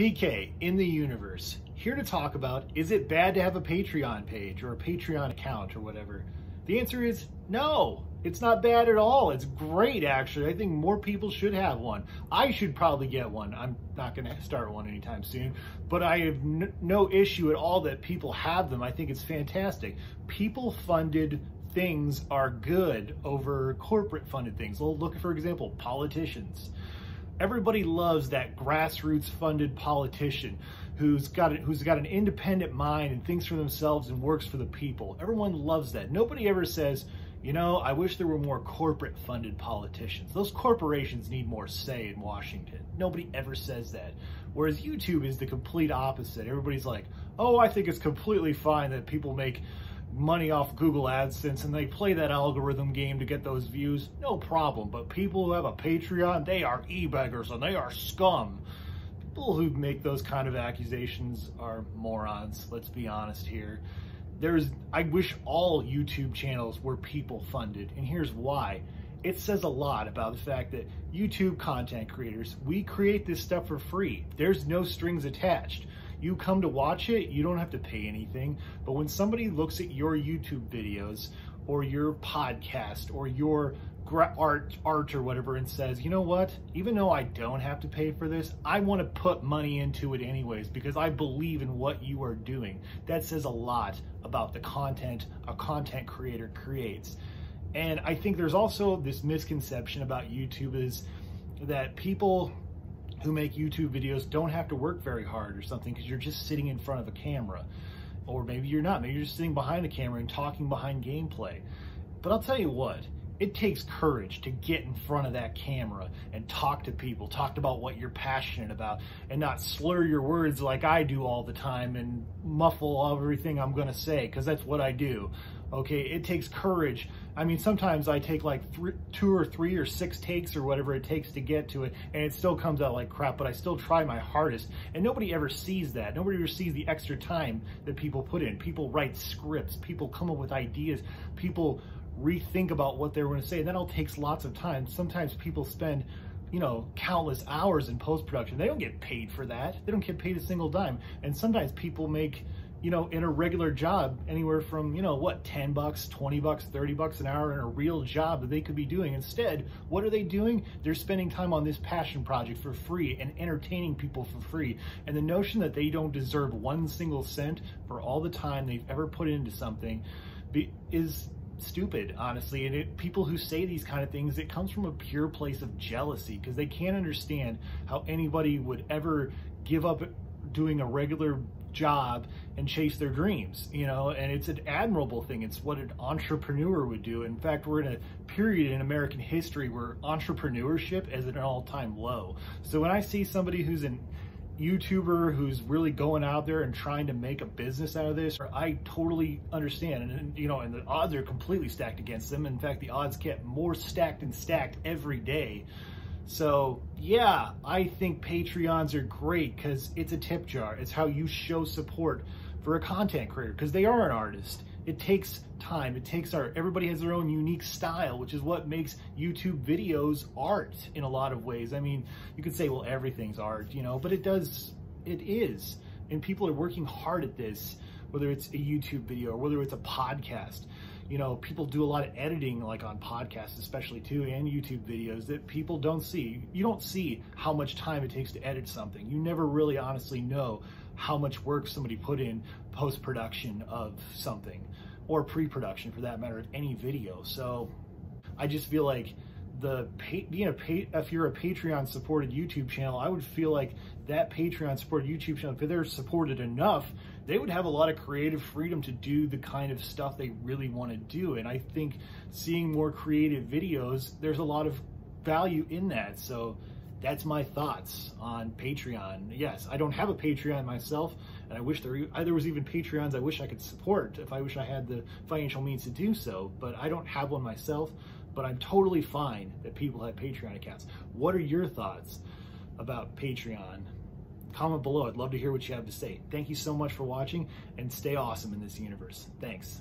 PK in the universe, here to talk about, is it bad to have a Patreon page or a Patreon account or whatever? The answer is no, it's not bad at all. It's great, actually. I think more people should have one. I should probably get one. I'm not going to start one anytime soon, but I have no issue at all that people have them. I think it's fantastic. People-funded things are good over corporate-funded things. Well, look, for example, politicians. Everybody loves that grassroots funded politician who's got an independent mind and thinks for themselves and works for the people. Everyone loves that. Nobody ever says, you know, I wish there were more corporate funded politicians. Those corporations need more say in Washington. Nobody ever says that. Whereas YouTube is the complete opposite. Everybody's like, oh, I think it's completely fine that people make money off Google AdSense and they play that algorithm game to get those views, no problem. But people who have a Patreon, they are e-beggars and they are scum. People who make those kind of accusations are morons, let's be honest here. I wish all YouTube channels were people funded, and here's why. It says a lot about the fact that YouTube content creators, we create this stuff for free. There's no strings attached. You come to watch it, you don't have to pay anything. But when somebody looks at your YouTube videos or your podcast or your art or whatever and says, you know what, even though I don't have to pay for this, I want to put money into it anyways because I believe in what you are doing. That says a lot about the content a content creator creates. And I think there's also this misconception about YouTube is that people who make YouTube videos don't have to work very hard or something because you're just sitting in front of a camera. Or maybe you're not. Maybe you're just sitting behind the camera and talking behind gameplay. But I'll tell you what, it takes courage to get in front of that camera and talk to people, talk about what you're passionate about, and not slur your words like I do all the time and muffle everything I'm gonna say, because that's what I do. Okay, it takes courage. I mean, sometimes I take like 2 or 3 or 6 takes or whatever it takes to get to it, and it still comes out like crap, but I still try my hardest. And nobody ever sees that. Nobody ever sees the extra time that people put in. People write scripts, people come up with ideas, people rethink about what they're going to say. And that all takes lots of time. Sometimes people spend, you know, countless hours in post-production. They don't get paid for that. They don't get paid a single dime. And sometimes people make, you know, in a regular job, anywhere from, you know, what, 10 bucks, 20 bucks, 30 bucks an hour in a real job that they could be doing. Instead, what are they doing? They're spending time on this passion project for free and entertaining people for free. And the notion that they don't deserve 1 single cent for all the time they've ever put into something is stupid, honestly. And people who say these kind of things, it comes from a pure place of jealousy because they can't understand how anybody would ever give up doing a regular job and chase their dreams, you know. And it's an admirable thing. It's what an entrepreneur would do. In fact, we're in a period in American history where entrepreneurship is at an all-time low. So when I see somebody who's an YouTuber who's really going out there and trying to make a business out of this, I totally understand. And you know, and the odds are completely stacked against them. In fact, the odds get more stacked and stacked every day. So yeah, I think Patreons are great because it's a tip jar. It's how you show support for a content creator because they are an artist. It takes time, it takes art. Everybody has their own unique style, which is what makes YouTube videos art in a lot of ways. I mean, you could say, well, everything's art, you know, but it is. And people are working hard at this, whether it's a YouTube video or whether it's a podcast. You know, people do a lot of editing, like on podcasts especially too, and YouTube videos that people don't see. You don't see how much time it takes to edit something. You never really honestly know how much work somebody put in post-production of something, or pre-production for that matter, of any video. So I just feel like if you're a Patreon supported YouTube channel, I would feel like that Patreon supported YouTube channel, if they're supported enough, they would have a lot of creative freedom to do the kind of stuff they really want to do. And I think seeing more creative videos, there's a lot of value in that. So that's my thoughts on Patreon. Yes, I don't have a Patreon myself, and I wish there was even Patreons I wish I could support if I wish I had the financial means to do so, but I don't have one myself. But I'm totally fine that people have Patreon accounts. What are your thoughts about Patreon? Comment below. I'd love to hear what you have to say. Thank you so much for watching, and stay awesome in this universe. Thanks.